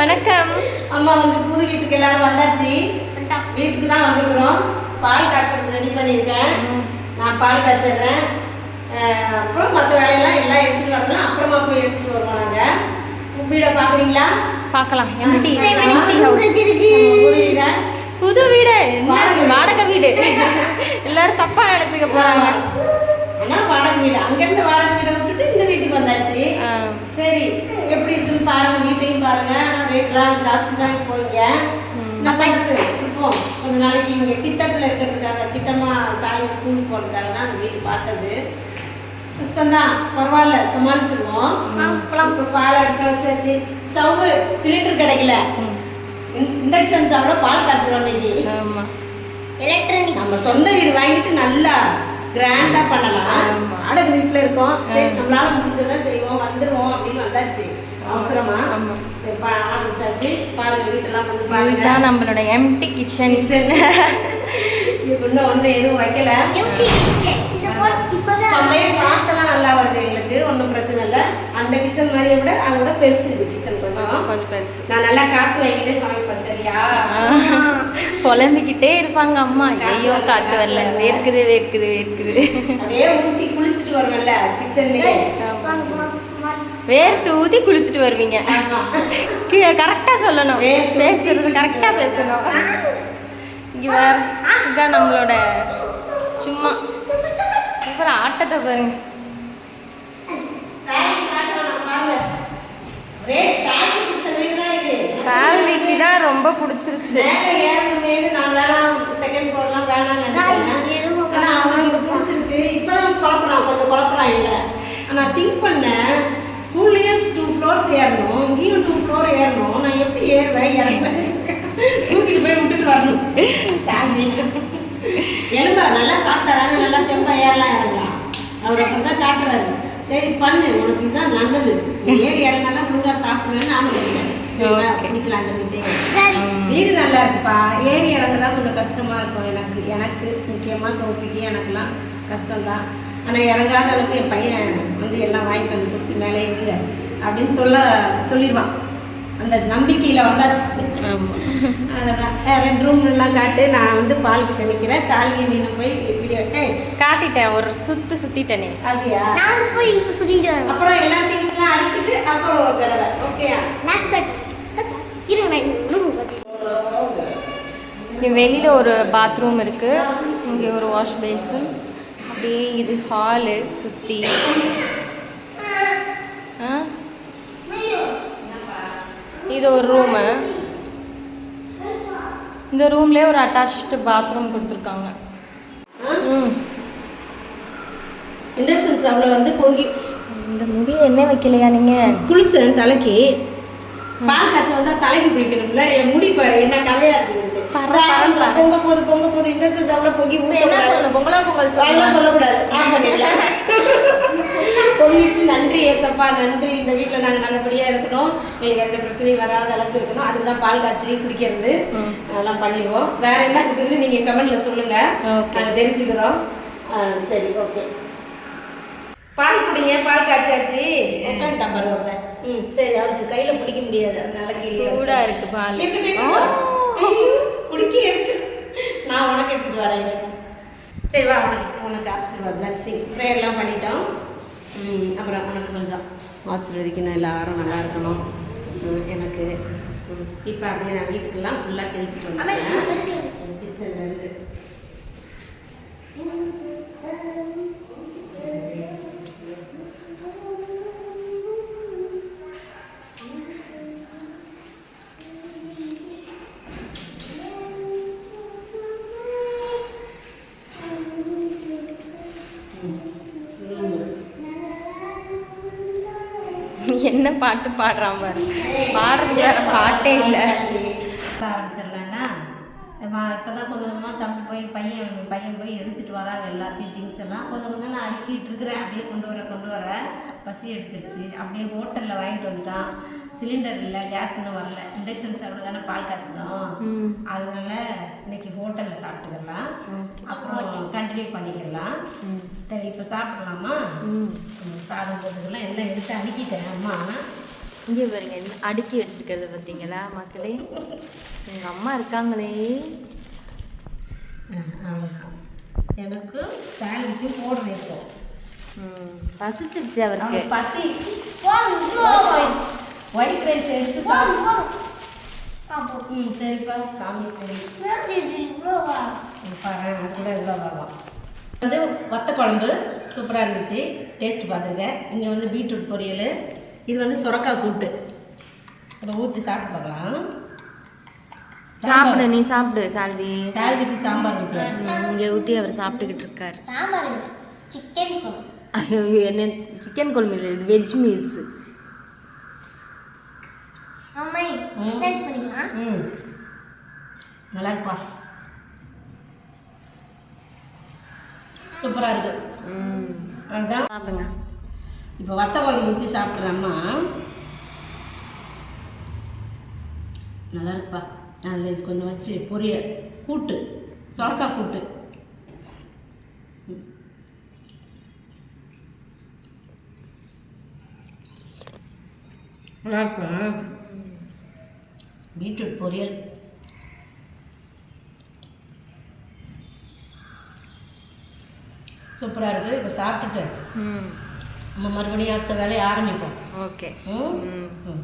வணக்கம். அம்மா வந்து புது வீட்டுக்கு எல்லாரும் வந்தாச்சு. வீட்டுக்கு தான் வந்திருக்கிறோம். பால் காய்ச்சறது ரெடி பண்ணியிருக்கேன். நான் பால் காய்ச்சிடுறேன். அப்புறம் மற்ற வேலையெல்லாம் எல்லாம் எடுத்துகிட்டு வரலாம். அப்புறமா போய் எடுத்துகிட்டு வருவோம். நாங்கள் வீடை பார்க்குறீங்களா? பார்க்கலாம். புது வீடு வாடகை வீடு. எல்லாரும் தப்பா நினைச்சுக்க போறாங்க. ஆனால் வாடகை வீடு, அங்கேருந்து வாடகை வீடை விட்டுட்டு இந்த வீட்டுக்கு வந்தாச்சு. சரி, எப்படி இருக்குன்னு பாருங்க. வீட்டையும் பாருங்க. ஆனால் ரேட்லாம் ஜாஸ்தி தான் போய்ங்க. நம்ம இருப்போம் கொஞ்ச நாளைக்கு இங்கே கிட்டத்தில் இருக்கிறதுக்காக, கிட்டமாக சாமி ஸ்கூலுக்கு போகிறதுக்காக தான் அந்த வீடு பார்த்தது. கஷ்டம்தான், பரவாயில்ல, சமாளிச்சிருவோம். இப்போ பால் அடுக்க வச்சாச்சு. ஸ்டவ் சிலிண்டர் கிடைக்கல. இண்டக்ஷன் ஸ்டவ்வில் பால் காய்ச்சிரும் இன்னைக்கு. எலக்ட்ரானிக் நம்ம சொந்த வீடு வாங்கிட்டு நல்லா கிராண்டா பண்ணலாம். வாடகை வீட்டில் இருக்கோம். சரி, நம்மளால முடிஞ்சதான் செய்வோம், வந்துடுவோம் அப்படின்னு வந்தாச்சு. அவசரமா சரி ஆரம்பிச்சாச்சு. பாருங்க, வீட்டெல்லாம் வந்து பாருங்க. நம்மளோட எம்டி கிச்சன். இன்னும் ஒன்றும் எதுவும் வைக்கல. சமையல் காத்தெல்லாம் நல்லா வருது எங்களுக்கு, ஒன்றும் பிரச்சனை இல்லை. அந்த கிச்சன் மாதிரியை விட அதை விட பெருசு இது கிச்சன். கொஞ்சம் பெருசு. நான் நல்லா காற்று வாங்கிட்டே சமைப்பேன். சரியா? புலம்பிக்கிட்டே இருப்பாங்க அம்மா. ஐயோ காற்று வரல, வேர்க்குது வேர்க்குது வேர்க்குது. அப்படியே ஊற்றி குளிச்சுட்டு வருவேன்ல கிச்சன்லேயே. வேர்த்து ஊற்றி குளிச்சுட்டு வருவீங்க. கரெக்டாக சொல்லணும், பேசுறது கரெக்டாக பேசணும். இங்கே வேற சுகா நம்மளோட சும்மா அப்புறம் ஆட்டத்தை பாருங்க. சால்விக்கு தான் ரொம்ப பிடிச்சிருச்சு. நான் வேணாம், செகண்ட் ஃப்ளோர்லாம் வேணாம்னு நினைச்சேன். ஆனால் அவனுக்கு பிடிச்சிருக்கு. இப்போ தான் குழப்பறான், கொஞ்சம் குழப்பறான். இல்லை, நான் திங்க் பண்ணேன், ஸ்கூல்லேயே 2 floors ஏறணும், இங்கேயும் 2 floor ஏறணும். நான் எப்படி ஏறுவேன்? இறங்குவேன், தூக்கிட்டு போய் விட்டுட்டு வரணும். சாமி எலும்பா நல்லா சாப்பிட்டாராங்க, நல்லா தெம்பா ஏறலாம் இறங்கலாம். அவர் அப்படி தான் காட்டுறாரு. சரி பண்ணு, உனக்கு இதுதான் நல்லது, ஏறி இறங்கினா தான் முழுங்கா சாப்பிடுவேன்னு நானும் இருக்கேன். பிடிக்கலாம் அந்த வீட்டு. வீடு நல்லா இருக்குப்பா. ஏறி இறங்கதான் கொஞ்சம் கஷ்டமா இருக்கும் எனக்கு முக்கியமாக சோஃபிக்கு எனக்குலாம் கஷ்டம்தான். ஆனால் இறங்காத அளவுக்கு என் பையன் வந்து எல்லாம் வாங்கிட்டு வந்து கொடுத்து மேலே இருங்க அப்படின்னு சொல்லிடுவான். அந்த நம்பிக்கையில் வந்தாச்சு. அவ்வளோதான். 2 room எல்லாம் காட்டு. நான் வந்து பால் கிட்ட நிற்கிறேன். சால்வியை நின்று போய் வீடியோ காட்டிட்டேன், ஒரு சுற்றிட்டேனே. அப்படியா? போய் சுற்றிட்டு அப்புறம் எல்லா திங்ஸ்லாம் அடிக்கிட்டு அப்புறம் ஒரு தடவை. ஓகேயா? இங்கே வெளியில் ஒரு பாத்ரூம் இருக்குது. இங்கே ஒரு வாஷ் பேஸன். அப்படியே இது ஹாலு சுற்றி. இது ஒரு ரூமு. இந்த ரூம்லேயே ஒரு அட்டாச்டு பாத்ரூம் கொடுத்துருக்காங்க. இண்டக்ஷன் ஸ்டவ்வில் வந்து பொங்கி இந்த முடி என்ன வைக்கலையா நீங்கள்? குளிச்சேன் தலைக்கு. பால் காய்ச்சல் வந்தால் தலைக்கு குளிக்கணும்ல. என் முடி பாரு என்ன கலையா இருக்குது. பொங்க போது இண்டக்ஷன் ஸ்டவ்வில் பொங்கி பொங்கலாம் சொல்லக்கூடாது. பொங்கிச்சு. நன்றி ஏசப்பா, நன்றி. இந்த வீட்டில் நாங்கள் நல்லபடியாக இருக்கணும், எங்களுக்கு எந்த பிரச்சனையும் வராத அளவுக்கு இருக்கணும். அதுக்கு தான் பால் காய்ச்சி குடிக்கிறது அதெல்லாம் பண்ணிடுவோம். வேற என்ன இருக்குதுன்னு நீங்கள் கமெண்ட்ல சொல்லுங்க, நாங்கள் தெரிஞ்சுக்கிறோம். சரி, ஓகே. பால் குடிங்க. பால் காய்ச்சாச்சு. உட்காந்துட்டான் பாரு ஒருத்தன். சரி, அவருக்கு கையில் பிடிக்க முடியாது, அதனால சூடாக இருக்கு பால். குடிக்க எடுத்து நான் உனக்கு எடுத்துட்டு வரேன். சரி வா, உனக்கு ஆசீர்வாத் பிளஸ்ஸிங் ப்ரேயர்லாம் பண்ணிட்டோம். அப்புறம் உனக்கு கொஞ்சம் ஆசீர்வதிக்கணும், எல்லாரும் நல்லா இருக்கணும் எனக்கு. இப்போ அப்படியே நான் வீட்டுக்கெல்லாம் ஃபுல்லாக தெளிச்சுட்டு வந்தேன். கிச்சனில் இருந்து என்ன பாட்டு பாடுறான் பாரு. பாடுறது வேற பாட்டே இல்லை. ஆரம்பிச்சிடலான்னா இப்போ தான் கொஞ்சம் கொஞ்சமாக தம்பி போய் பையன் போய் எடுத்துகிட்டு வராங்க எல்லாத்தையும் திங்ஸ் எல்லாம். கொஞ்சம் நான் அடுக்கிட்டு இருக்கிறேன். அப்படியே கொண்டு வர பசி எடுத்துடுச்சு. அப்படியே ஹோட்டலில் வாங்கிட்டு வந்துட்டான். சிலிண்டர் இல்லை, கேஸ் இன்னும் வரல. இண்டக்ஷன் ஸ்டவ்வில் தானே பால் காய்ச்சணும். அதனால இன்னைக்கு ஹோட்டலில் சாப்பிட்டுக்கலாம், அப்புறம் கண்டினியூ பண்ணிக்கலாம். சரி, இப்போ சாப்பிடலாமா? சாதம் போட்டுக்கலாம். எல்லாம் எடுத்து அடிக்கிட்டேன். அம்மா இங்கே பாருங்க அடுக்கி வச்சிருக்கிறது பார்த்தீங்களா மக்களே? எங்கள் அம்மா இருக்காங்களே. அவ்வளோதான். எனக்கு சாலரிக்கு போடுறேன் இப்போ. பசிச்சிருச்சு அவருக்கு. பசி ஒயிட் ரைஸ் எடுத்து சரிப்பா சாமி சரி பாரு அது கூட எவ்வளோ வரலாம். வந்து வத்த குழம்பு சூப்பராக இருந்துச்சு, டேஸ்ட் பார்த்துருக்கேன். இங்கே வந்து பீட்ரூட் பொரியல், இது வந்து சுரக்காய் கூட்டு. அப்புறம் ஊற்றி சாப்பிட்டு பார்க்கலாம். சாப்பிடு, நீ சாப்பிடு சால்வி. சால்விக்கு சாம்பார் ஊற்றியாச்சு. இங்கே ஊற்றி அவர் சாப்பிட்டுக்கிட்டு இருக்கார். சாம்பார் சிக்கன் குழம்பு. ஐயோ என்ன சிக்கன் குழம்பு இல்லை, இது வெஜ் மீல்ஸ். அம்மா ஸ்நாக்ஸ் பண்ணிக்கலாம். நல்லா இருப்பா, சூப்பராக இருக்கு. அதுதான் சாப்பிடுங்க. இப்போ வத்த குழம்பு ஊற்றி சாப்பிட்றேம்மா. நல்லா இருப்பா. அதில் இது கொஞ்சம் வச்சு பொரியல் கூட்டு, சொரக்காய் கூட்டு. நல்லா இருக்கும். பீட்ரூட் பொரியல் சூப்பராக இருக்குது. இப்போ சாப்பிட்டுட்டு நம்ம மறுபடியும் அடுத்த வேலையை ஆரம்பிப்போம். ஓகே. ம்